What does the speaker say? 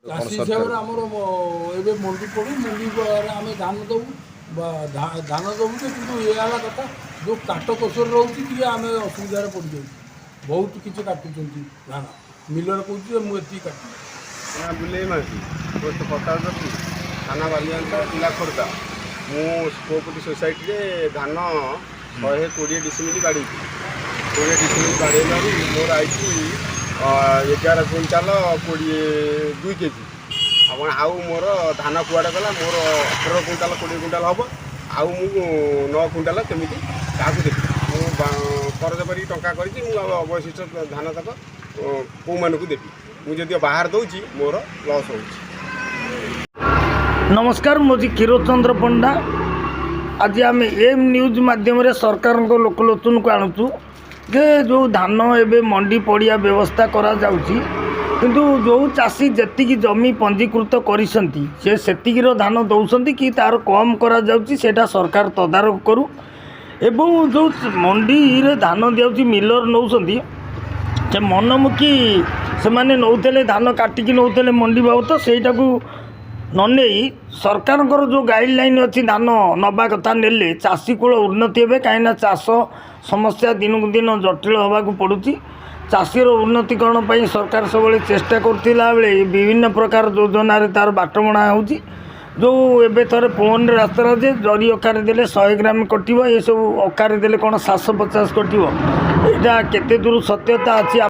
ଚାଷୀ ହିସାବରେ ଆମର ଏବେ ମଣ୍ଡି ପଡ଼ୁ ମଣ୍ଡିରେ ଆମେ ଧାନ ଦେବୁ ଧାନ ଦେବୁ ଯେ କିନ୍ତୁ ଏ ହେଲା କଥା ଯେଉଁ କାଟ କଷରେ ରହୁଛି ଟିକେ ଆମେ ଅସୁବିଧାରେ ପଡ଼ିଯାଉଛୁ ବହୁତ କିଛି କାଟୁଛନ୍ତି ଧାନ ମିଲର କହୁଛି ଯେ ମୁଁ ଏତିକି କାଟିବି ବୁଲେଇ ମାଝୀ ପୋଷ୍ଟ ପଟାଉଛି ଥାନା ବାଲିଅନ୍ତା ଜିଲ୍ଲା ଖୋର୍ଦ୍ଧା ମୁଁ ସ୍କୋପଟି ସୋସାଇଟିରେ ଧାନ 120 ଡିସିମିଲି ବାଡ଼େଇଛି 20 ଡିସିମିଲି ବାଡ଼େଇଲାରୁ ମୋର ଆଇଛି 11 କୁଇଣ୍ଟାଲ 2 କେଜି ଆପଣ ଆଉ ମୋର ଧାନ କୁଆଡ଼େ ଗଲା ମୋର 18 କୁଇଣ୍ଟାଲ 20 କୁଇଣ୍ଟାଲ ହେବ ଆଉ ମୁଁ 9 କୁଇଣ୍ଟାଲ କେମିତି କାହାକୁ ଦେବି ମୁଁ କରଜ କରିକି ଟଙ୍କା କରିଛି ମୁଁ ଅବଶିଷ୍ଟ ଧାନ ତକ କେଉଁମାନଙ୍କୁ ଦେବି ମୁଁ ଯଦି ବାହାର ଦେଉଛି ମୋର ଲସ୍ ହେଉଛି। नमस्कार मुझे क्षीरचंद्र पंडा आज आम एम न्यूज माध्यम सरकार लोकलोचन को आणुचु जे जो धान एवं मंडी पड़िया व्यवस्था करा जाउची किंतु जो चाषी जी जमी पंजीकृत करिसंती से सेतिकीर धान दौरान कि तार कम करा जाउची सेटा सरकार तदारख करू एवं जो मंडी रे धान दियाउची मिलर नौसंती से मनमुखी से माने नौतेले धान काटिकी नौतेले मंडी बाबत सेटा को ननै सरकार जो गाइडलाइन अच्छी धान नवा कथा नेले चाषी कूल उन्नति हे कहीं चाष समस्या दिन को दिन जटिल होगा पड़ुची चाषीर उन्नतिकरण पर सरकार सब चेष्टा करथिला बेले विभिन्न प्रकार योजना तार बाटबणा होउची जो एबे थरे फोन रास्ता जे जरी अकार देले 100 ग्राम कटिव ये सब अकार देले कौन 750 कटिव यहाँ केते दूर सत्यता अच्छी।